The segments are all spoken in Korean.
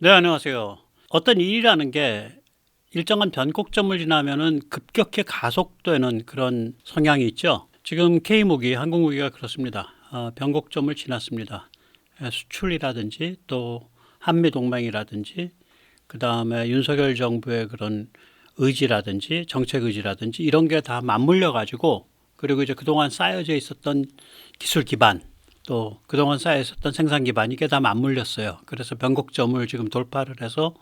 네, 안녕하세요. 어떤 일이라는 게 일정한 변곡점을 지나면은 급격히 가속되는 그런 성향이 있죠. 지금 K무기, 한국무기가 그렇습니다. 변곡점을 지났습니다. 수출이라든지 또 한미동맹이라든지 그 다음에 윤석열 정부의 그런 의지라든지 정책 의지라든지 이런 게 다 맞물려 가지고, 그리고 이제 그동안 쌓여져 있었던 기술 기반, 또 그동안 쌓여 있었던 생산 기반, 이게 다 맞물렸어요. 그래서 변곡점을 지금 돌파를 해서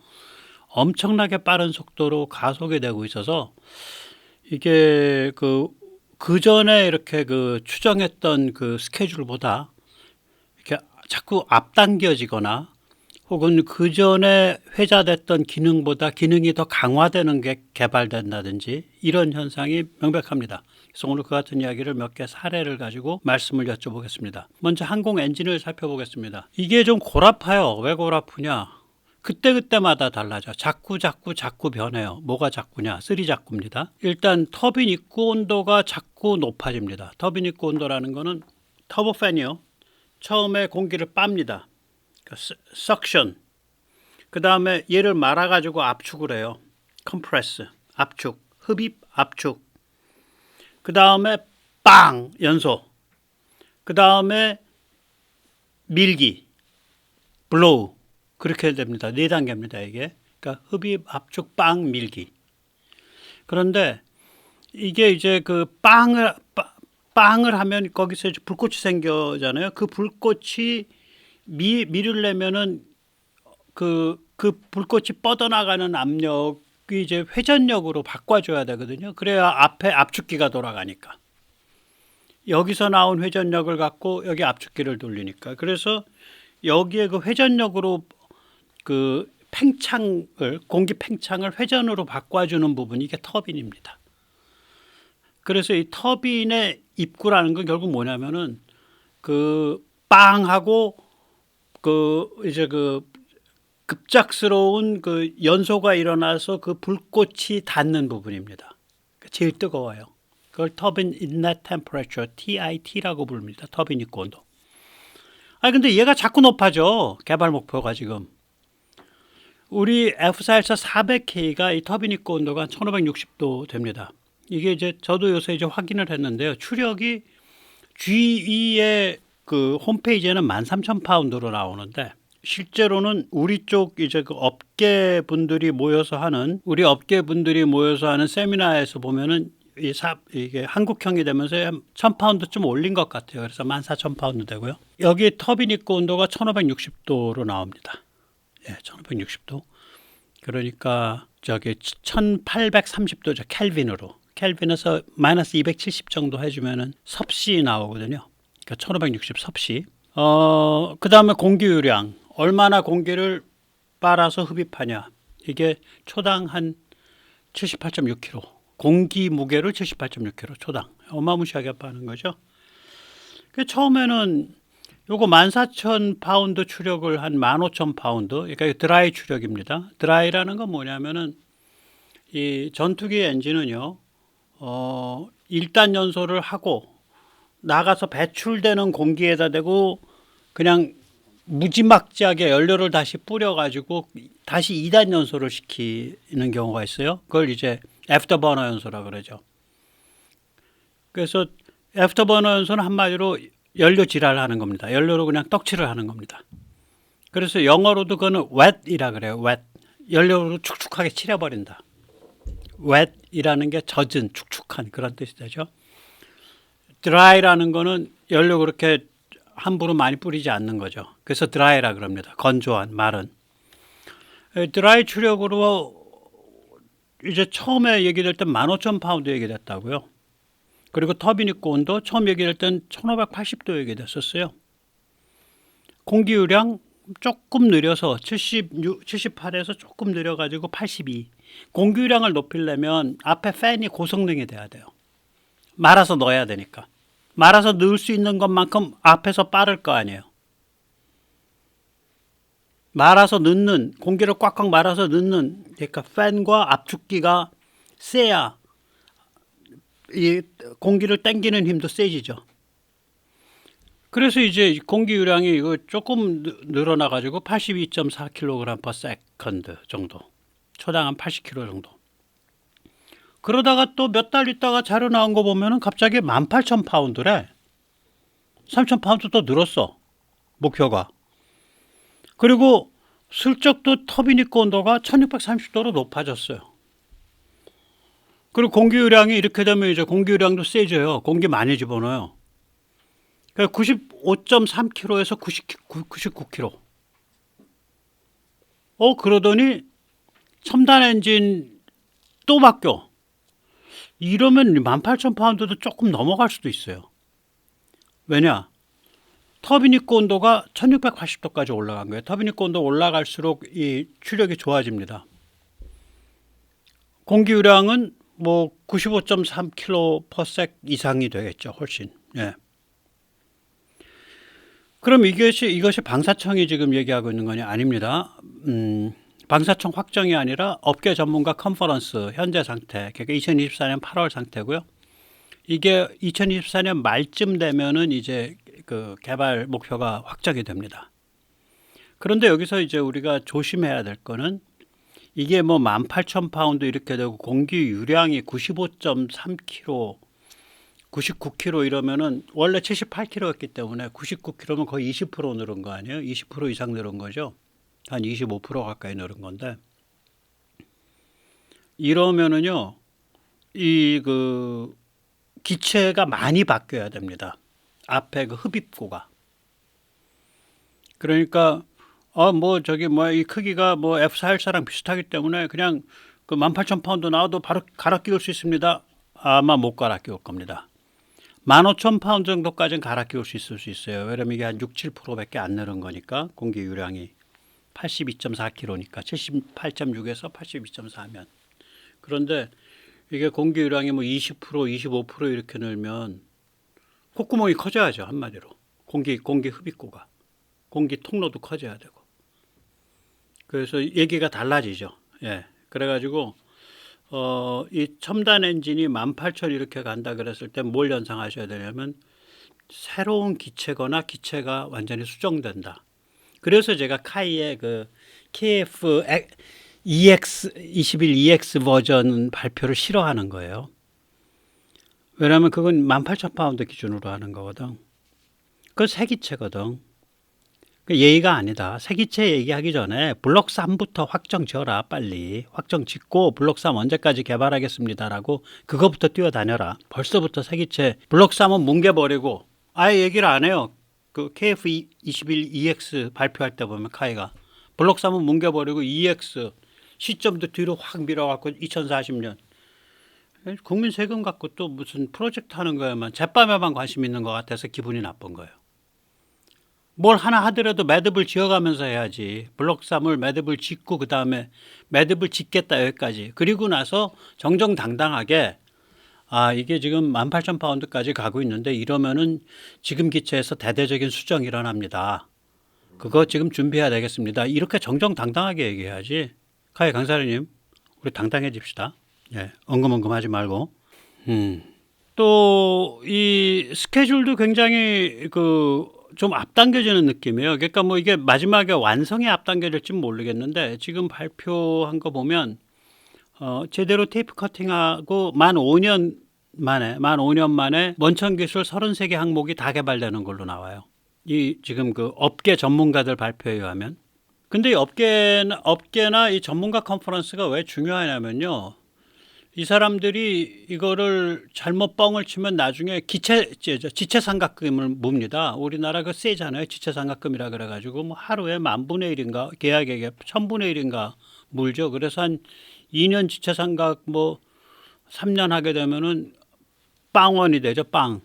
엄청나게 빠른 속도로 가속이 되고 있어서, 이게 그 전에 이렇게 추정했던 그 스케줄보다 이렇게 자꾸 앞당겨지거나, 혹은 그 전에 회자됐던 기능보다 기능이 더 강화되는 게 개발된다든지, 이런 현상이 명백합니다. 그래서 오늘 그 같은 이야기를 몇 개 사례를 가지고 말씀을 여쭤보겠습니다. 먼저 항공 엔진을 살펴보겠습니다. 이게 좀 골아파요. 왜 골아프냐? 그때그때마다 달라져. 자꾸 변해요. 뭐가 자꾸냐? 쓰리 자꾸입니다. 일단 터빈 입구 온도가 자꾸 높아집니다. 터빈 입구 온도라는 거는 터보팬이요, 처음에 공기를 빱니다. 석션. 그 다음에 얘를 말아가지고 압축을 해요. 컴프레스, 압축, 흡입, 압축. 그 다음에 빵, 연소. 그 다음에 밀기, 블로우. 그렇게 됩니다. 네 단계입니다, 이게. 그러니까 흡입, 압축, 빵, 밀기. 그런데 이게 이제 빵을 하면 거기서 이제 불꽃이 생겨잖아요. 그 불꽃이 미루려면은 그 불꽃이 뻗어나가는 압력이 이제 회전력으로 바꿔줘야 되거든요. 그래야 앞에 압축기가 돌아가니까. 여기서 나온 회전력을 갖고 여기 압축기를 돌리니까. 그래서 여기에 그 회전력으로 공기 팽창을 회전으로 바꿔주는 부분이 이게 터빈입니다. 그래서 이 터빈의 입구라는 건 결국 뭐냐면은 빵하고 이제 급작스러운 연소가 일어나서 그 불꽃이 닿는 부분입니다. 제일 뜨거워요. 그걸 터빈 인렛 템퍼레처, TIT라고 부릅니다. 터빈 입구 온도. 근데 얘가 자꾸 높아져. 개발 목표가 지금. 우리 F414 400K가 이 터빈 입구 온도가 1560도 됩니다. 이게 이제 저도 요새 이제 확인을 했는데요. 추력이 GE의 그 홈페이지에는 13,000파운드로 나오는데, 실제로는 우리 쪽 이제 업계 분들이 모여서 하는 세미나에서 보면은 이게 한국형이 되면서 1,000파운드 좀 올린 것 같아요. 그래서 14,000파운드 되고요. 여기 터빈 입구 온도가 1560도로 나옵니다. 예, 1560도. 그러니까 저기 1830도죠. 켈빈에서 마이너스 270 정도 해주면은 섭씨 나오거든요. 그러니까 1560 섭씨. 그 다음에 공기유량. 얼마나 공기를 빨아서 흡입하냐. 이게 초당 한 78.6kg. 공기 무게를 78.6kg 초당. 어마무시하게 빠는 거죠. 처음에는 요거 14,000파운드 추력을 한 15,000파운드. 그러니까 드라이 추력입니다. 드라이라는 건 뭐냐면은 이 전투기 엔진은요, 1단 연소를 하고 나가서 배출되는 공기에다 대고 그냥 무지막지하게 연료를 다시 뿌려가지고 다시 2단 연소를 시키는 경우가 있어요. 그걸 이제 애프터버너 연소라 그러죠. 그래서 애프터버너 연소는 한마디로 연료 질환하는 겁니다. 연료로 그냥 떡칠을 하는 겁니다. 그래서 영어로도 그거는 wet이라 그래요. wet. 연료로 축축하게 칠해버린다. wet이라는 게 젖은, 축축한 그런 뜻이 되죠. dry라는 거는 연료 그렇게 함부로 많이 뿌리지 않는 거죠. 그래서 드라이라 그럽니다. 건조한, 마른. 드라이 추력으로 이제 처음에 얘기될 때 15,000파운드 얘기됐다고요. 그리고 터빈 입구 온도 처음 얘기될 땐 1580도 얘기됐었어요. 공기유량 조금 느려서 78에서 조금 느려가지고 82. 공기유량을 높이려면 앞에 팬이 고성능이 돼야 돼요. 말아서 넣어야 되니까. 말아서 넣을 수 있는 것만큼 앞에서 빠를 거 아니에요. 말아서 넣는, 공기를 꽉꽉 말아서 넣는, 그러니까 팬과 압축기가 세야 이 공기를 당기는 힘도 세지죠. 그래서 이제 공기 유량이 이거 조금 늘어나 가지고 82.4kg per second 정도. 초당 한 80kg 정도. 그러다가 또 몇 달 있다가 자료 나온 거 보면은 갑자기 18,000파운드래. 3,000파운드 또 늘었어. 목표가. 그리고 슬쩍 또 터빈입구 온도가 1630도로 높아졌어요. 그리고 공기 유량이 이렇게 되면 이제 공기 유량도 세져요. 공기 많이 집어넣어요. 95.3kg에서 99kg. 그러더니 첨단 엔진 또 바뀌어. 이러면 18,000파운드도 조금 넘어갈 수도 있어요. 왜냐? 터빈입구 온도가 1680도까지 올라간 거예요. 터빈입구 온도 올라갈수록 이 추력이 좋아집니다. 공기 유량은 뭐 95.3kg/s 이상이 되겠죠. 훨씬. 예. 그럼 이것이 방사청이 지금 얘기하고 있는 거냐? 아닙니다. 방사청 확정이 아니라 업계 전문가 컨퍼런스 현재 상태, 그러니까 2024년 8월 상태고요. 이게 2024년 말쯤 되면은 이제 그 개발 목표가 확정이 됩니다. 그런데 여기서 이제 우리가 조심해야 될 거는 이게 뭐 18,000파운드 이렇게 되고 공기 유량이 95.3kg, 99kg 이러면은 원래 78kg였기 때문에 99kg면 거의 20% 늘은 거 아니에요? 20% 이상 늘은 거죠. 한 25% 가까이 늘은 건데 이러면은요 이 그 기체가 많이 바뀌어야 됩니다. 앞에 그 흡입구가. 그러니까 이 크기가 뭐 F414랑 비슷하기 때문에 그냥 그 18,000파운드 나와도 바로 갈아 끼울 수 있습니다. 아마 못 갈아 끼울 겁니다. 15,000파운드 정도까지는 갈아 끼울 수 있어요. 왜냐면 이게 한 6, 7%밖에 안 늘은 거니까 공기 유량이 82.4kg니까 78.6에서 82.4면. 그런데 이게 공기 유량이 뭐 20%, 25% 이렇게 늘면 콧구멍이 커져야죠. 한마디로. 공기 흡입구가. 공기 통로도 커져야 되고. 그래서 얘기가 달라지죠. 예. 그래가지고 이 첨단 엔진이 18,000 이렇게 간다 그랬을 때 뭘 연상하셔야 되냐면 새로운 기체거나 기체가 완전히 수정된다. 그래서 제가 카이의 그 KF EX 21EX 버전 발표를 싫어하는 거예요. 왜냐하면 그건 18,000파운드 기준으로 하는 거거든. 그건 새 기체거든. 그 예의가 아니다. 새 기체 얘기하기 전에 블록 3부터 확정 지어라. 빨리 확정 짓고 블록 3 언제까지 개발하겠습니다라고 그거부터 뛰어다녀라. 벌써부터 새 기체 블록 3은 뭉개버리고 아예 얘기를 안 해요. 그 KF21EX 발표할 때 보면 카이가 블록 3은 뭉개버리고 EX 시점도 뒤로 확 밀어갖고 2040년 국민 세금 갖고 또 무슨 프로젝트 하는 거에만 제빵에만 관심 있는 것 같아서 기분이 나쁜 거예요. 뭘 하나 하더라도 매듭을 지어가면서 해야지. 블록 3을 매듭을 짓고 그 다음에 매듭을 짓겠다 여기까지. 그리고 나서 정정당당하게 이게 지금 18,000파운드까지 가고 있는데 이러면은 지금 기체에서 대대적인 수정이 일어납니다. 그거 지금 준비해야 되겠습니다. 이렇게 정정당당하게 얘기해야지. 카이 강사님, 우리 당당해집시다. 예, 엉금엉금하지 말고. 또 이 스케줄도 굉장히 좀 앞당겨지는 느낌이에요. 그러니까 뭐 이게 마지막에 완성이 앞당겨질지 모르겠는데 지금 발표한 거 보면 제대로 테이프 커팅하고 만 5년 만에 원천 기술 33개 항목이 다 개발되는 걸로 나와요. 이 지금 그 업계 전문가들 발표에 의하면. 근데 이 업계나 이 전문가 컨퍼런스가 왜 중요하냐면요. 이 사람들이 이거를 잘못 뻥을 치면 나중에 지체상각금을 묻니다. 우리나라 그 세잖아요. 지체상각금이라 그래가지고 뭐 하루에 10,000분의 1인가 계약액에 1000분의 1인가 물죠. 그래서 한 2년 지체상각 뭐 3년 하게 되면은 빵원이 되죠. 빵.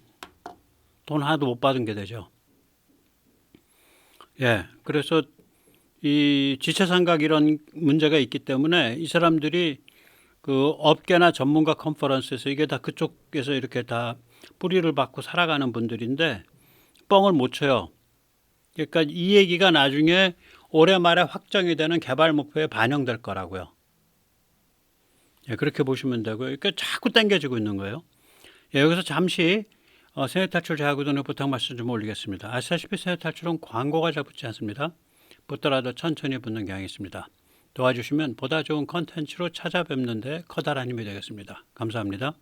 돈 하나도 못 받은 게 되죠. 예. 그래서 이 지체상각 이런 문제가 있기 때문에 이 사람들이 그 업계나 전문가 컨퍼런스에서 이게 다 그쪽에서 이렇게 다 뿌리를 받고 살아가는 분들인데 뻥을 못 쳐요. 그러니까 이 얘기가 나중에 올해 말에 확정이 되는 개발 목표에 반영될 거라고요. 예, 그렇게 보시면 되고요. 그러니까 자꾸 당겨지고 있는 거예요. 예, 여기서 잠시 세뇌 탈출 제하구독 부탁 말씀 좀 올리겠습니다. 아시다시피 세뇌 탈출은 광고가 잘 붙지 않습니다. 붙더라도 천천히 붙는 경향이 있습니다. 도와주시면 보다 좋은 컨텐츠로 찾아뵙는데 커다란 힘이 되겠습니다. 감사합니다.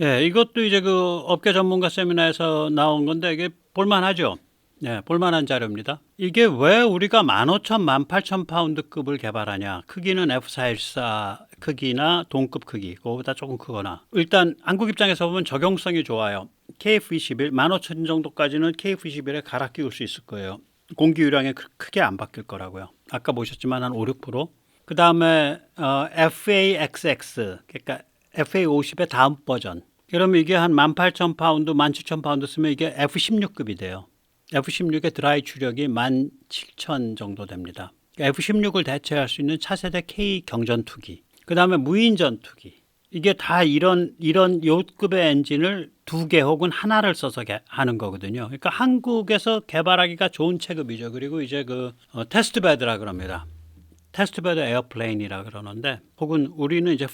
예, 이것도 이제 그 업계 전문가 세미나에서 나온 건데 이게 볼만하죠. 예, 볼만한 자료입니다. 이게 왜 우리가 15,000, 18,000파운드급을 개발하냐. 크기는 F414 크기나 동급 크기, 그거보다 조금 크거나. 일단 한국 입장에서 보면 적용성이 좋아요. KF21, 15,000 정도까지는 KF21에 갈아 끼울 수 있을 거예요. 공기 유량이 크게 안 바뀔 거라고요. 아까 보셨지만 한 5, 6%. 그 다음에 FAXX, 그러니까 FA50의 다음 버전. 그러면 이게 한 18,000파운드, 17,000파운드 쓰면 이게 F16급이 돼요. F16의 드라이 추력이 17,000 정도 됩니다. F16을 대체할 수 있는 차세대 K 경전투기. 그 다음에 무인 전투기. 이게 다 이런 요급의 엔진을 2개 혹은 하나를 써서 하는 거거든요. 그러니까 한국에서 개발하기가 좋은 체급이죠. 그리고 이제 그 테스트베드라 그럽니다. 테스트베드 에어플레인이라 그러는데, 혹은 우리는 이제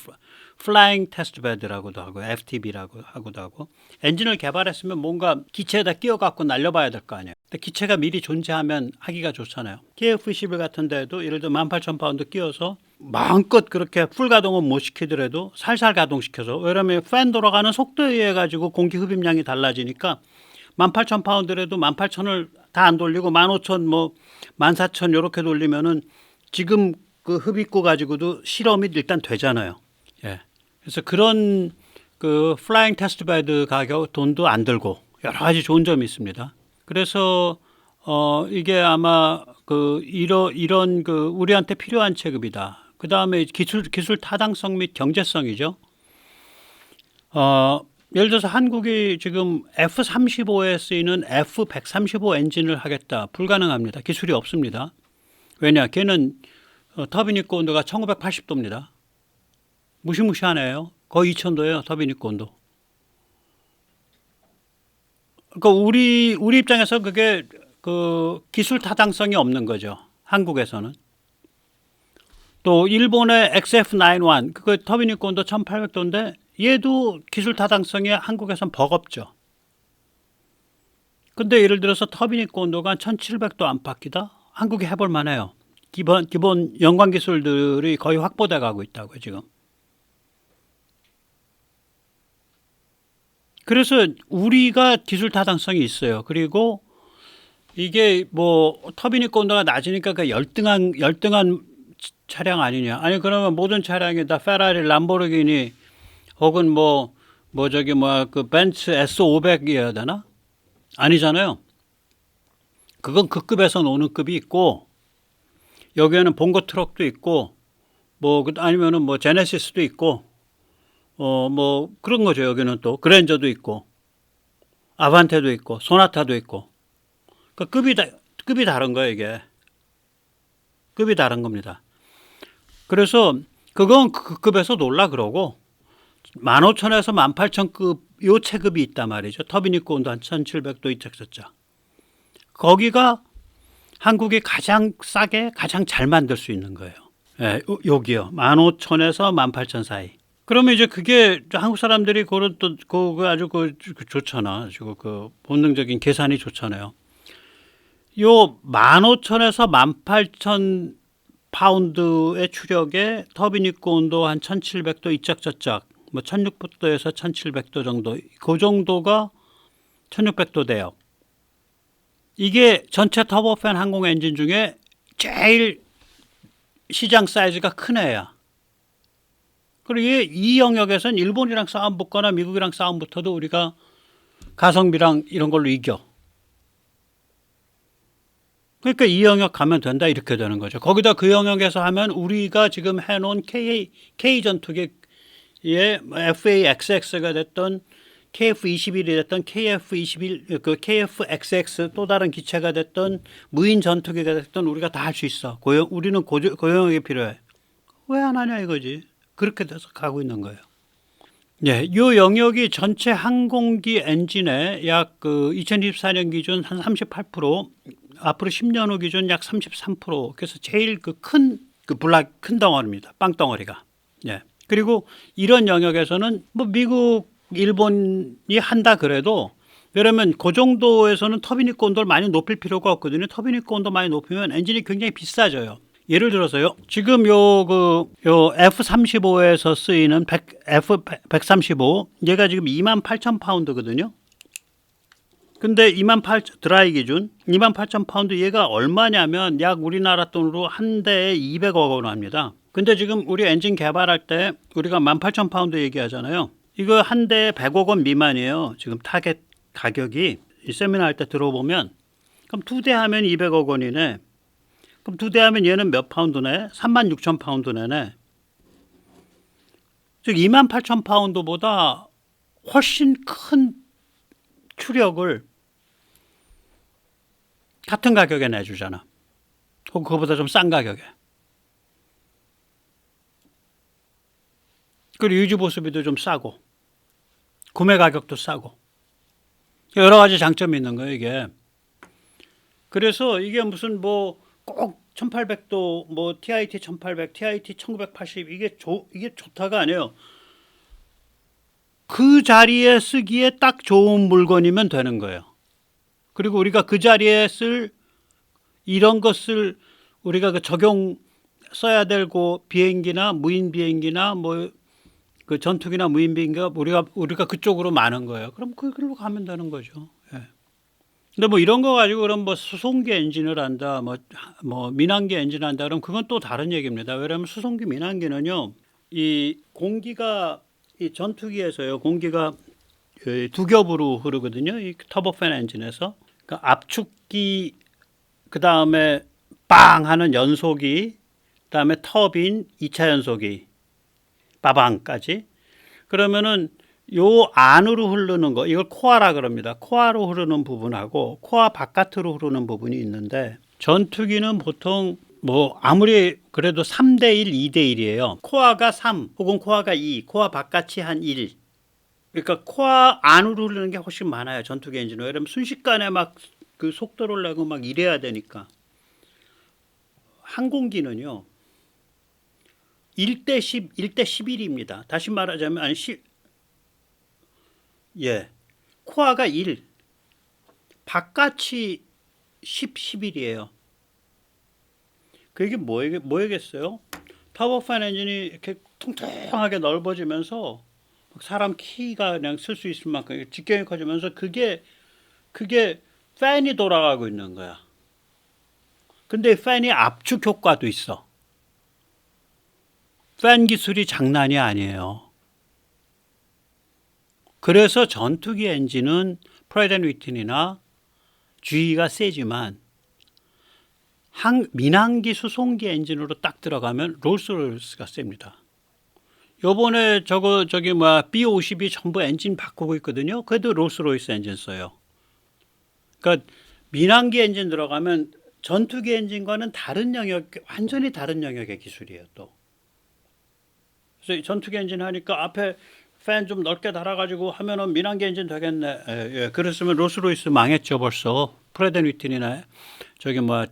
플라잉 테스트베드라고도 하고 FTB라고 하고도 하고, 엔진을 개발했으면 뭔가 기체에다 끼워갖고 날려봐야 될 거 아니에요. 근데 기체가 미리 존재하면 하기가 좋잖아요. KF21 같은 데도 예를 들어 18,000파운드 끼워서 마음껏 그렇게 풀 가동은 못 시키더라도 살살 가동시켜서, 왜냐면 팬 돌아가는 속도에 의해 가지고 공기 흡입량이 달라지니까 18,000파운드라도 18,000을 다 안 돌리고 15,000 뭐 14,000 이렇게 돌리면은 지금 그 흡입구 가지고도 실험이 일단 되잖아요. 예. 그래서 그런 그 플라잉 테스트베드 가격 돈도 안 들고 여러 가지 좋은 점이 있습니다. 그래서 이게 아마 그 이런 그 우리한테 필요한 체급이다. 그 다음에 기술 타당성 및 경제성이죠. 예를 들어서 한국이 지금 F-35에 쓰이는 F-135 엔진을 하겠다. 불가능합니다. 기술이 없습니다. 왜냐? 걔는 터빈 입고 온도가 1980도입니다. 무시무시하네요. 거의 2000도예요. 터빈 입고 온도. 그러니까 우리 입장에서 그게 그 기술 타당성이 없는 거죠. 한국에서는. 또 일본의 XF91 그거 터빈 입고 온도 1800도인데 얘도 기술 타당성이 한국에선 버겁죠. 근데 예를 들어서 터빈 입고 온도가 1700도 안팎이다? 한국이 해볼 만해요. 기본 연관 기술들이 거의 확보돼 가고 있다고요, 지금. 그래서 우리가 기술 타당성이 있어요. 그리고 이게 뭐 터빈 입고 온도가 낮으니까 그 열등한 차량 아니냐. 아니 그러면 모든 차량이 다 페라리, 람보르기니 혹은 그 벤츠 S500이어야 되나? 아니잖아요. 그건 그 급에서 노는 급이 있고, 여기에는 봉고 트럭도 있고, 아니면은 뭐 제네시스도 있고, 그런 거죠. 여기는 또 그랜저도 있고, 아반떼도 있고, 소나타도 있고. 그 급이 다른 거예요, 이게. 급이 다른 겁니다. 그래서 그건 그 급에서 놀라 그러고, 15,000에서 18,000급 요 체급이 있단 말이죠. 터빈 입고 온도 한 1700도 이착졌죠. 거기가 한국이 가장 싸게 가장 잘 만들 수 있는 거예요. 예, 여기요. 15,000에서 18,000 사이. 그러면 이제 그게 한국 사람들이 그런 또 그거 아주 좋잖아. 그 본능적인 계산이 좋잖아요. 요 15,000에서 18,000 파운드의 추력에 터빈 입고 온도 한 1700도 이짝저짝 1600도에서 1700도 정도, 그 정도가 1600도 돼요. 이게 전체 터보팬 항공 엔진 중에 제일 시장 사이즈가 큰 애야. 그리고 이 영역에서는 일본이랑 싸움 붙거나 미국이랑 싸움 붙어도 우리가 가성비랑 이런 걸로 이겨. 그러니까 이 영역 가면 된다 이렇게 되는 거죠. 거기다 그 영역에서 하면 우리가 지금 해놓은 K 전투기의 FAXX가 됐던 KF21이 됐던 KF21 그 KFXX 또 다른 기체가 됐던 무인 전투기가 됐던 우리가 다 할 수 있어. 우리는 그 영역이 필요해. 왜 안 하냐 이거지. 그렇게 돼서 가고 있는 거예요. 예, 이 영역이 전체 항공기 엔진의 약 2024년 기준 한 38%, 앞으로 10년 후 기준 약 33%. 그래서 제일 큰 덩어리입니다. 빵 덩어리가. 예. 그리고 이런 영역에서는 미국, 일본이 한다 그래도 왜냐하면 그 정도에서는 터빈입구 온도를 많이 높일 필요가 없거든요. 터빈입구 온도 많이 높이면 엔진이 굉장히 비싸져요. 예를 들어서요. 지금 요 F35에서 쓰이는 F135 얘가 지금 28,000파운드거든요. 근데 드라이 기준 28,000파운드 얘가 얼마냐면 약 우리나라 돈으로 한 대에 200억 원 합니다. 근데 지금 우리 엔진 개발할 때 우리가 18,000파운드 얘기하잖아요. 이거 한 대에 100억 원 미만이에요. 지금 타겟 가격이. 이 세미나 할 때 들어보면 그럼 두 대 하면 200억 원이네. 그럼 두 대 하면 얘는 몇 파운드네? 36,000파운드네. 즉 28,000파운드보다 훨씬 큰 추력을 같은 가격에 내주잖아. 혹은 그거보다 좀 싼 가격에. 그리고 유지 보수비도 좀 싸고 구매 가격도 싸고 여러 가지 장점이 있는 거예요, 이게. 그래서 이게 무슨 뭐 꼭 1800도 뭐 TIT 1800, TIT 1980 이게 좋다가 아니에요. 그 자리에 쓰기에 딱 좋은 물건이면 되는 거예요. 그리고 우리가 그 자리에 쓸 이런 것을 우리가 그 적용 써야 되고 비행기나 무인 비행기나 뭐 그 전투기나 무인 비행기가 우리가 그쪽으로 많은 거예요. 그럼 그걸로 가면 되는 거죠. 예. 근데 뭐 이런 거 가지고 그럼 뭐 수송기 엔진을 한다, 뭐 민항기 엔진을 한다, 그럼 그건 또 다른 얘기입니다. 왜냐하면 수송기 민항기는요, 이 공기가 이 전투기에서요, 공기가 두 겹으로 흐르거든요. 이 터보팬 엔진에서. 그러니까 압축기, 그 다음에 빵 하는 연소기, 그 다음에 터빈 2차 연소기, 빠방까지. 그러면은 요 안으로 흐르는 거, 이걸 코아라 그럽니다. 코아로 흐르는 부분하고 코아 바깥으로 흐르는 부분이 있는데, 전투기는 보통 뭐 아무리 그래도 3대1, 2대1이에요. 코아가 3 혹은 코아가 2, 코아 바깥이 한 1. 그러니까 코아 안으로 흐르는 게 훨씬 많아요. 전투기 엔진은. 왜냐면 순식간에 막 그 속도를 내고 막 이래야 되니까. 항공기는요. 1대 10, 1대 11입니다. 다시 말하자면 코아가 1, 바깥이 10, 11이에요. 그게 뭐겠어요? 터보팬 엔진이 이렇게 통통하게 넓어지면서 사람 키가 그냥 쓸 수 있을 만큼 직경이 커지면서 그게 팬이 돌아가고 있는 거야. 근데 팬이 압축 효과도 있어. 팬 기술이 장난이 아니에요. 그래서 전투기 엔진은 프라이드 앤 위튼이나 GE가 세지만 민항기 수송기 엔진으로 딱 들어가면 롤스로이스가 셉니다. 요번에 B-52 전부 엔진 바꾸고 있거든요. 그래도 롤스로이스 엔진 써요. 그러니까 민항기 엔진 들어가면 전투기 엔진과는 완전히 다른 영역의 기술이에요, 또. 그래서 전투기 엔진 하니까 앞에 팬 좀 넓게 달아가지고 하면은 민항기 엔진 되겠네. 그랬으면 롤스로이스 망했죠, 벌써. 프라이드 앤 위튼이나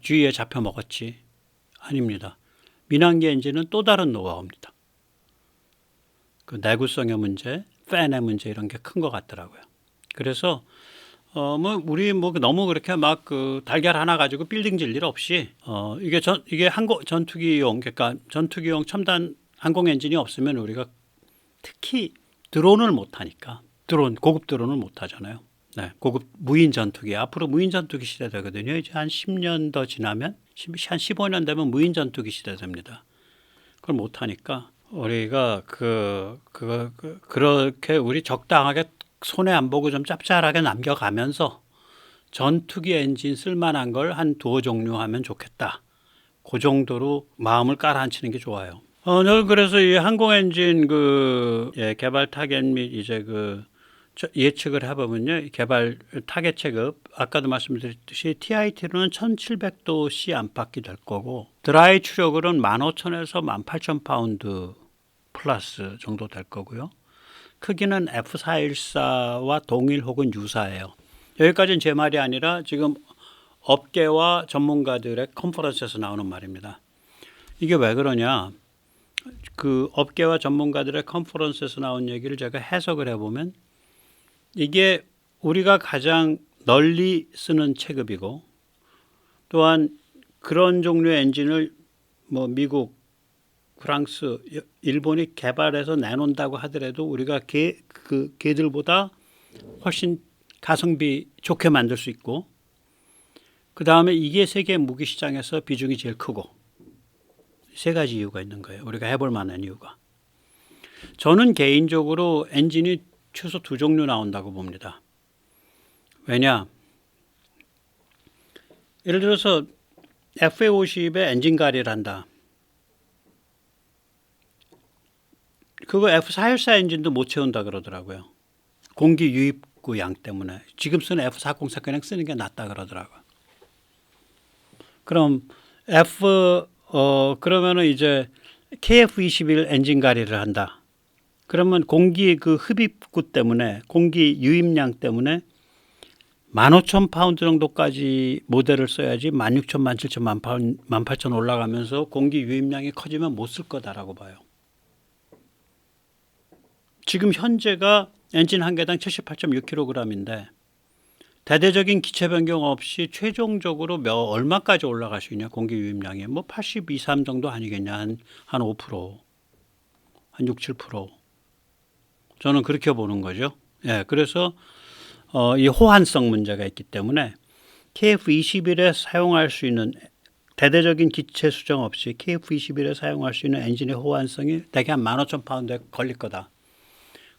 GE에 잡혀 먹었지. 아닙니다. 민항기 엔진은 또 다른 노하우입니다. 그 내구성의 문제, 팬의 문제 이런 게 큰 것 같더라고요. 그래서 우리 너무 그렇게 막 그 달걀 하나 가지고 빌딩 질 일 없이 이게 전투기용, 그러니까 전투기용 첨단 항공 엔진이 없으면 우리가 특히 드론을 못 하니까 고급 드론을 못 하잖아요. 네, 고급 무인 전투기. 앞으로 무인 전투기 시대 되거든요. 이제 한 10년 더 지나면 한 15년 되면 무인 전투기 시대 됩니다. 그걸 못 하니까 우리가 그렇게 우리 적당하게 손해 안 보고 좀 짭짤하게 남겨가면서 전투기 엔진 쓸만한 걸 한 두어 종류 하면 좋겠다. 그 정도로 마음을 깔아앉히는 게 좋아요. 저는 그래서 이 항공 엔진 개발 타겟 및 이제 예측을 해보면요. 개발 타겟 체급, 아까도 말씀드렸듯이 TIT로는 1700도 C 안팎이 될 거고, 드라이 추력으로는 15,000에서 18,000파운드 플러스 정도 될 거고요. 크기는 F414와 동일 혹은 유사해요. 여기까지는 제 말이 아니라 지금 업계와 전문가들의 컨퍼런스에서 나오는 말입니다. 이게 왜 그러냐? 그 업계와 전문가들의 컨퍼런스에서 나온 얘기를 제가 해석을 해보면 이게 우리가 가장 널리 쓰는 체급이고, 또한 그런 종류의 엔진을 뭐 미국, 프랑스, 일본이 개발해서 내놓는다고 하더라도 우리가 걔들보다 훨씬 가성비 좋게 만들 수 있고, 그 다음에 이게 세계 무기 시장에서 비중이 제일 크고, 세 가지 이유가 있는 거예요. 우리가 해볼 만한 이유가. 저는 개인적으로 엔진이 최소 두 종류 나온다고 봅니다. 왜냐? 예를 들어서 FA50에 엔진 가리를 한다. 그거 F414 엔진도 못 채운다 그러더라고요. 공기 유입구 양 때문에. 지금 쓰는 F404 그냥 쓰는 게 낫다 그러더라고요. 그럼 그러면은 이제 KF21 엔진 가리를 한다. 그러면 공기 그 흡입구 때문에, 공기 유입량 때문에 15,000파운드 정도까지 모델을 써야지 16,000, 17,000, 18,000 올라가면서 공기 유입량이 커지면 못 쓸 거다라고 봐요. 지금 현재가 엔진 한 개당 78.6kg인데 대대적인 기체 변경 없이 최종적으로 얼마까지 올라갈 수 있냐, 공기 유입량이 뭐 82, 3 정도 아니겠냐, 한 5%, 한 6, 7%. 저는 그렇게 보는 거죠. 예, 그래서 이 호환성 문제가 있기 때문에 KF21에 사용할 수 있는, 대대적인 기체 수정 없이 KF21에 사용할 수 있는 엔진의 호환성이 대개 한 15,000파운드에 걸릴 거다.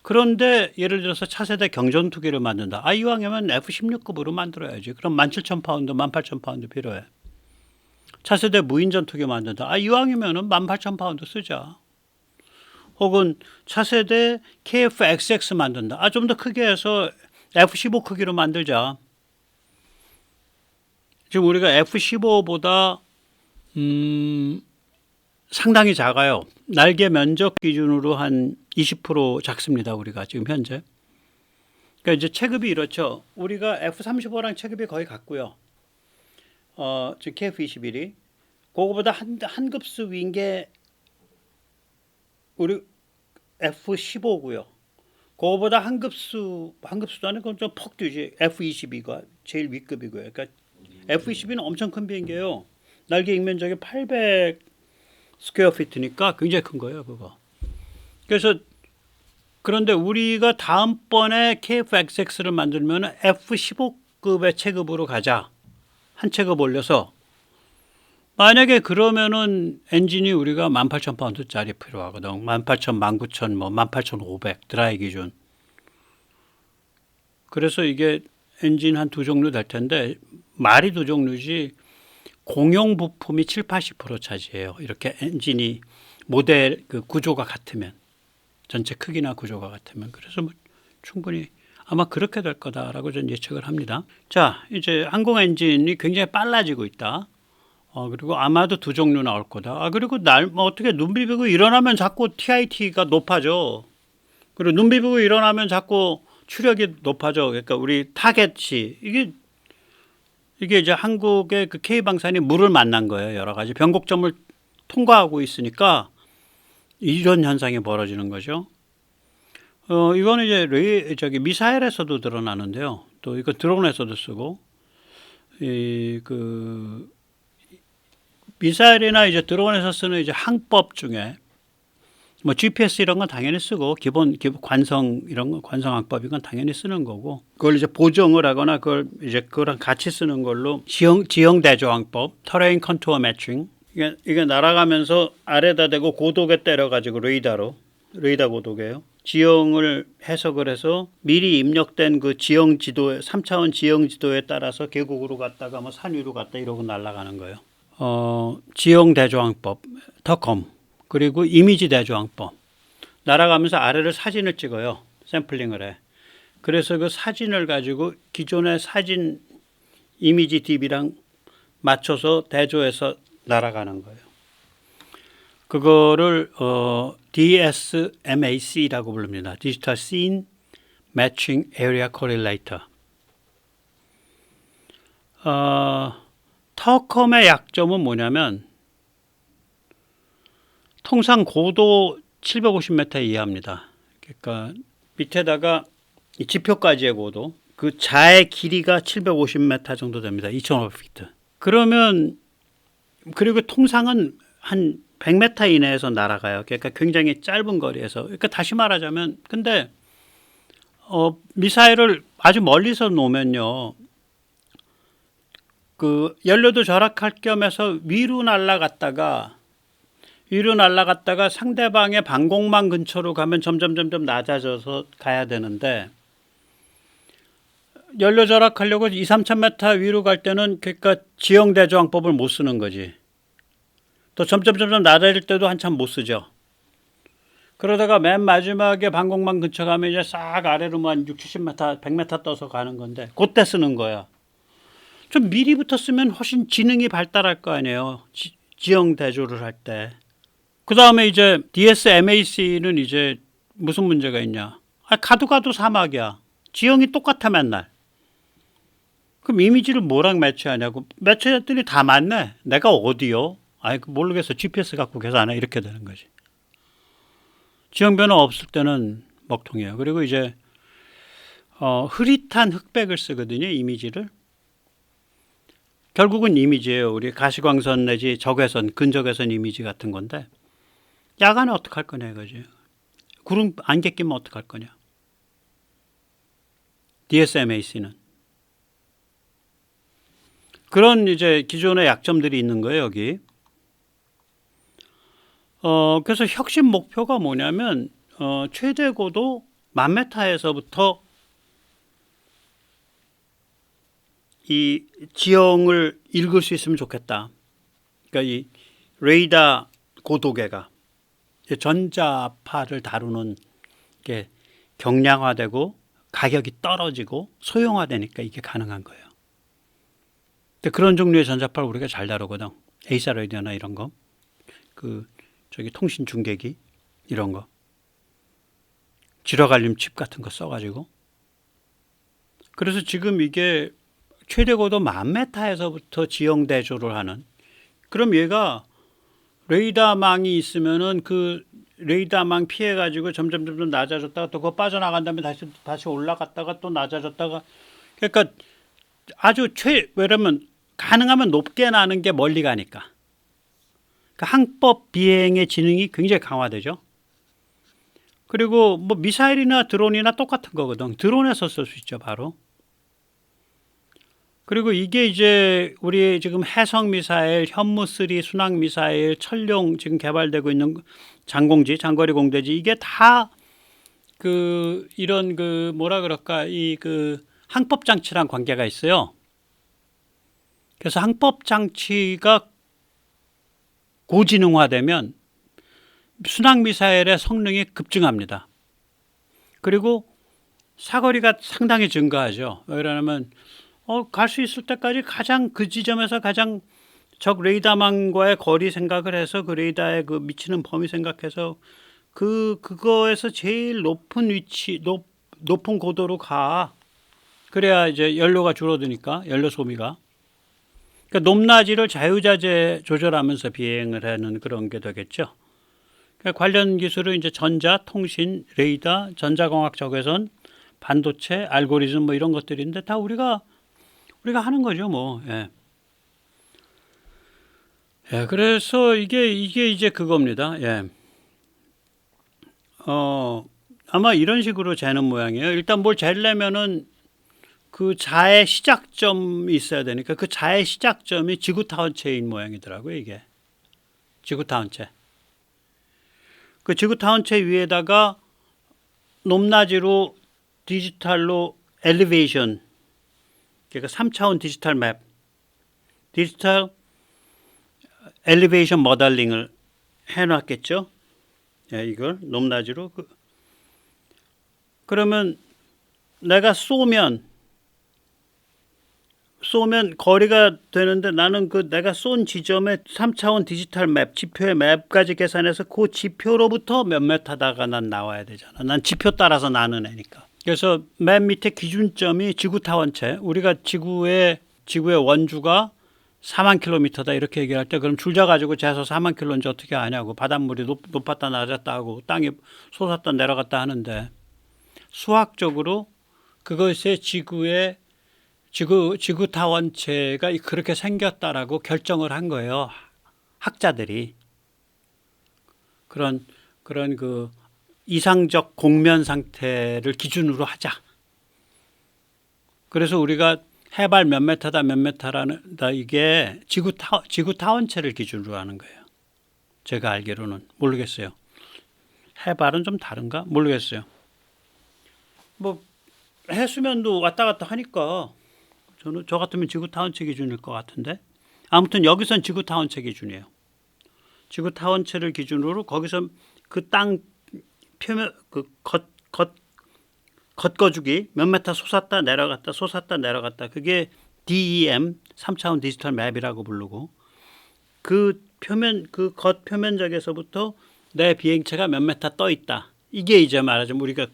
그런데 예를 들어서 차세대 경전투기를 만든다. 이왕이면 F16급으로 만들어야지. 그럼 17,000파운드, 18,000파운드 필요해. 차세대 무인전투기 만든다. 이왕이면 18,000파운드 쓰자. 혹은 차세대 KF-XX 만든다. 좀 더 크게 해서 F15 크기로 만들자. 지금 우리가 F15보다 상당히 작아요. 날개 면적 기준으로 한 20% 작습니다. 우리가 지금 현재. 그러니까 이제 체급이 이렇죠. 우리가 F35랑 체급이 거의 같고요. 지금 KF21이 그거보다 한 급수 위인 게 우리 F15고요. 그거보다 한 급수도 아니고 좀 퍽 뛰지. F22가 제일 윗급이고요. 그러니까 F22는 엄청 큰 비행기예요. 날개 익면적이 800 스퀘어 피트니까 굉장히 큰 거예요, 그거. 그래서 그런데 우리가 다음번에 KF-XX를 만들면 F15급의 체급으로 가자. 한 체급 올려서. 만약에 그러면은 엔진이 우리가 18,000파운드짜리 필요하거든. 18,000, 19,000, 18,500 드라이 기준. 그래서 이게 엔진 한 두 종류 될 텐데 말이 두 종류지 공용 부품이 7, 80% 차지해요. 이렇게 엔진이 모델 그 구조가 같으면, 전체 크기나 구조가 같으면. 그래서 뭐 충분히 아마 그렇게 될 거다라고 저는 예측을 합니다. 자, 이제 항공 엔진이 굉장히 빨라지고 있다. 그리고 아마도 두 종류 나올 거다. 그리고 어떻게 눈 비비고 일어나면 자꾸 TIT가 높아져. 그리고 눈 비비고 일어나면 자꾸 추력이 높아져. 그러니까 우리 타겟이 이게 이제 한국의 그 K방산이 물을 만난 거예요. 여러 가지 변곡점을 통과하고 있으니까 이런 현상이 벌어지는 거죠. 이거는 이제 미사일에서도 드러나는데요. 또 이거 드론에서도 쓰고, 미사일이나 이제 드론에서 쓰는 이제 항법 중에 뭐 GPS 이런 건 당연히 쓰고, 기본 관성 이런 거, 관성항법 이건 당연히 쓰는 거고, 그걸 이제 보정을 하거나 그거랑 같이 쓰는 걸로 지형 대조항법, Terrain Contour Matching, 이게 날아가면서 아래다 대고 고도계 때려가지고 레이더 고도계예요. 지형을 해석을 해서 미리 입력된 그 지형 지도에 3차원 지형 지도에 따라서 계곡으로 갔다가 뭐 산 위로 갔다 이러고 날아가는 거예요. 지형 대조항법, 터컴, 그리고 이미지 대조항법. 날아가면서 아래를 사진을 찍어요. 샘플링을 해. 그래서 그 사진을 가지고 기존의 사진 이미지 DB랑 맞춰서 대조해서 날아가는 거예요. 그거를 DSMAC라고 부릅니다. Digital Scene Matching Area Correlator. 터컴의 약점은 뭐냐면 통상 고도 750m 이하입니다. 그러니까 밑에다가 지표까지의 고도 그 자의 길이가 750m 정도 됩니다. 2,500피트. 그러면 그리고 통상은 한 100m 이내에서 날아가요. 그러니까 굉장히 짧은 거리에서. 그러니까 다시 말하자면 근데 미사일을 아주 멀리서 놓으면요. 그 연료도 절약할 겸해서 위로 날아갔다가 상대방의 방공망 근처로 가면 점점 낮아져서 가야 되는데 연료 절약하려고 2, 3,000m 위로 갈 때는 그러니까 지형대조항법을 못 쓰는 거지. 또 점점 낮아질 때도 한참 못 쓰죠. 그러다가 맨 마지막에 방공망 근처 가면 이제 싹 아래로만 6, 70m, 100m 떠서 가는 건데 그때 쓰는 거야. 좀 미리부터 쓰면 훨씬 지능이 발달할 거 아니에요. 지형 대조를 할 때. 그 다음에 이제 DSMAC는 이제 무슨 문제가 있냐. 가도 사막이야. 지형이 똑같아 맨날. 그럼 이미지를 뭐랑 매치하냐고. 매치했더니 다 맞네. 내가 어디요? 모르겠어. GPS 갖고 계산해. 이렇게 되는 거지. 지형 변화 없을 때는 먹통이에요. 그리고 이제 흐릿한 흑백을 쓰거든요. 이미지를. 결국은 이미지예요. 우리 가시광선 내지 적외선, 근적외선 이미지 같은 건데 야간에 어떡할 거냐 이거지. 구름 안개 끼면 어떡할 거냐. DSMAC는. 그런 이제 기존의 약점들이 있는 거예요, 여기. 그래서 혁신 목표가 뭐냐면 최대 고도 10,000m에서부터 이 지형을 읽을 수 있으면 좋겠다. 그러니까 이 레이더 고도계가 전자파를 다루는 게 경량화되고 가격이 떨어지고 소형화되니까 이게 가능한 거예요. 근데 그런 종류의 전자파를 우리가 잘 다루거든. 에이사 레이디오나 이런 거. 통신 중계기 이런 거. 지러갈림 칩 같은 거 써가지고. 그래서 지금 이게 최대 고도 10,000m에서부터 지형 대조를 하는. 그럼 얘가 레이더망이 있으면은 그 레이더망 피해가지고 점점 낮아졌다가 또 그거 빠져나간 다음에 다시 올라갔다가 또 낮아졌다가. 그러니까 아주 왜냐면 가능하면 높게 나는 게 멀리 가니까. 그러니까 항법 비행의 지능이 굉장히 강화되죠. 그리고 뭐 미사일이나 드론이나 똑같은 거거든. 드론에서 쓸 수 있죠, 바로. 그리고 이게 이제 우리 지금 해성 미사일, 현무3 순항 미사일, 천룡 지금 개발되고 있는 장공지, 장거리 공대지 이게 다 이런 뭐라 그럴까 항법 장치랑 관계가 있어요. 그래서 항법 장치가 고지능화되면 순항 미사일의 성능이 급증합니다. 그리고 사거리가 상당히 증가하죠. 왜냐하면 갈 수 있을 때까지 가장 그 지점에서 가장 적 레이더망과의 거리 생각을 해서 그 레이더의 그 미치는 범위 생각해서 그거에서 제일 높은 위치, 높은 고도로 가. 그래야 이제 연료가 줄어드니까 연료 소비가. 그러니까 높낮이를 자유자재 조절하면서 비행을 하는 그런 게 되겠죠. 그러니까 관련 기술은 이제 전자, 통신, 레이더, 전자공학 적외선, 반도체, 알고리즘 뭐 이런 것들인데 다 우리가 하는 거죠, 뭐. 예. 예, 그래서 이게 이제 그겁니다. 예. 아마 이런 식으로 재는 모양이에요. 일단 뭘 재려면은 그 자의 시작점이 있어야 되니까 그 자의 시작점이 지구타원체인 모양이더라고요, 이게. 지구타원체. 그 지구타원체 위에다가 높낮이로 디지털로 엘리베이션, 그러니까 3차원 디지털 맵, 디지털 엘리베이션 모델링을 해놨겠죠. 예, 이걸 높낮이로. 그러면 내가 쏘면 거리가 되는데 나는 내가 쏜 지점에 3차원 디지털 맵, 지표의 맵까지 계산해서 그 지표로부터 몇 메타다가 난 나와야 되잖아. 난 지표 따라서 나는 애니까. 그래서 맨 밑에 기준점이 지구타원체. 우리가 지구의 원주가 4만 킬로미터다 이렇게 얘기할 때 그럼 줄자 가지고 재서 4만 킬로인지 어떻게 아냐고. 바닷물이 높았다 낮았다 하고 땅이 솟았다 내려갔다 하는데 수학적으로 그것의 지구 타원체가 그렇게 생겼다라고 결정을 한 거예요. 학자들이. 그런 그 이상적 공면 상태를 기준으로 하자. 그래서 우리가 해발 몇 메타다 몇 메타라는 이게 지구 타원체를 기준으로 하는 거예요. 제가 알기로는 모르겠어요. 해발은 좀 다른가? 모르겠어요. 뭐 해수면도 왔다 갔다 하니까 저 같으면 지구 타원체 기준일 것 같은데. 아무튼 여기선 지구 타원체 기준이에요. 지구 타원체를 기준으로 거기서 그 땅 표면 겉거주기 몇 메타 솟았다 내려갔다 그게 DEM 3차원 디지털 맵이라고 부르고 그 겉 표면적에서부터 내 비행체가 몇 메타 떠 있다. 이게 이제 말하자면 우리가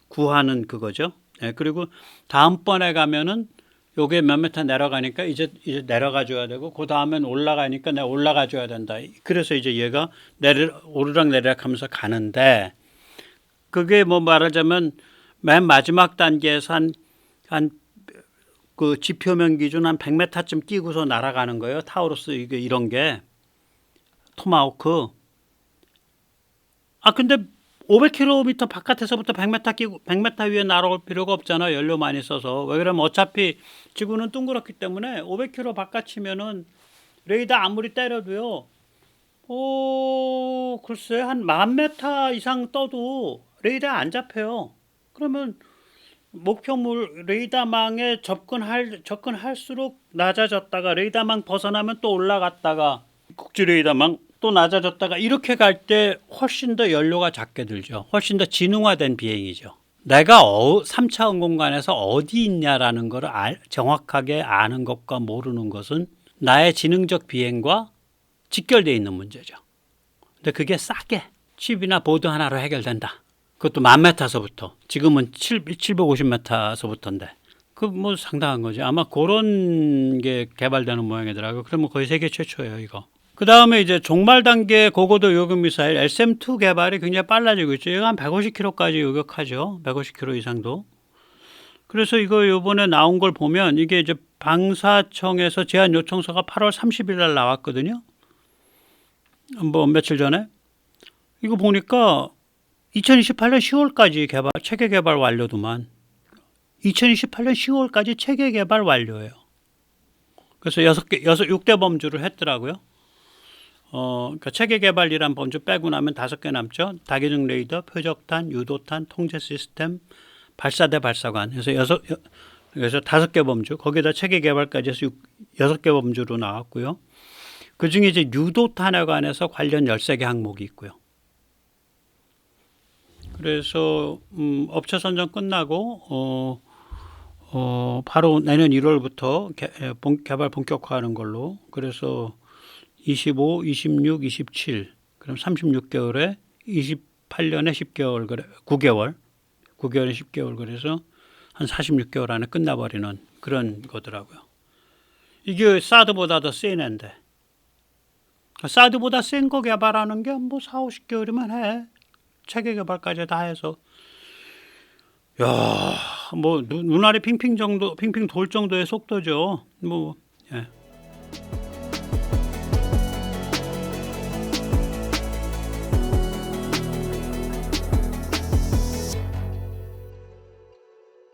구하는 그거죠. 네, 그리고 다음번에 가면은 요게 몇 메타 내려가니까 이제 내려가 줘야 되고 그 다음엔 올라가니까 내가 올라가 줘야 된다. 그래서 이제 얘가 오르락 내리락 하면서 가는데 그게 뭐 말하자면 맨 마지막 단계에서 한 그 지표면 기준 한 100m쯤 뛰고서 날아가는 거예요. 타우루스 이런 게 토마호크. 근데 500km 바깥에서부터 100m 끼고 100m 위에 날아올 필요가 없잖아. 연료 많이 써서. 왜 그러면 어차피 지구는 둥그렇기 때문에 500km 바깥이면은 레이더 아무리 때려도요. 글쎄 한 10,000m 이상 떠도 레이더 안 잡혀요. 그러면 목표물 레이더망에 접근할수록 낮아졌다가 레이더망 벗어나면 또 올라갔다가 국지 레이더망 또 낮아졌다가 이렇게 갈 때 훨씬 더 연료가 작게 들죠. 훨씬 더 지능화된 비행이죠. 내가 3차원 공간에서 어디 있냐라는 걸 정확하게 아는 것과 모르는 것은 나의 지능적 비행과 직결되어 있는 문제죠. 근데 그게 싸게 칩이나 보드 하나로 해결된다. 그것도 10,000m서부터. 지금은 750m서부터인데. 그 뭐 상당한 거죠. 아마 그런 게 개발되는 모양이더라고요. 그러면 거의 세계 최초예요, 이거. 그 다음에 이제 종말 단계 고고도 요격 미사일 SM-2 개발이 굉장히 빨라지고 있죠. 이거 한 150km까지 요격하죠. 150km 이상도. 그래서 이거 요번에 나온 걸 보면 이게 이제 방사청에서 제안 요청서가 8월 30일 날 나왔거든요. 뭐 며칠 전에. 이거 보니까 2028년 10월까지 체계 개발 완료도만. 2028년 10월까지 체계 개발 완료예요. 그래서 6대 범주를 했더라고요. 그러니까 체계 개발이란 범주 빼고 나면 5개 남죠. 다기능 레이더, 표적탄, 유도탄, 통제 시스템, 발사대 발사관. 그래서 5개 범주. 거기다 체계 개발까지 해서 6개 범주로 나왔고요. 그 중에 이제 유도탄에 관해서 관련 13개 항목이 있고요. 그래서 업체 선정 끝나고 바로 내년 1월부터 개발 본격화하는 걸로. 그래서 25, 26, 27 그럼 36개월에 28년에 10개월 9개월에 10개월 그래서 한 46개월 안에 끝나버리는 그런 거더라고요. 이게 사드보다 더 센 애인데 사드보다 센 거 개발하는 게 뭐 4, 50개월이면 해. 체계 개발까지 다 해서 야, 뭐 눈알이 핑핑 돌 정도의 속도죠. 뭐 예.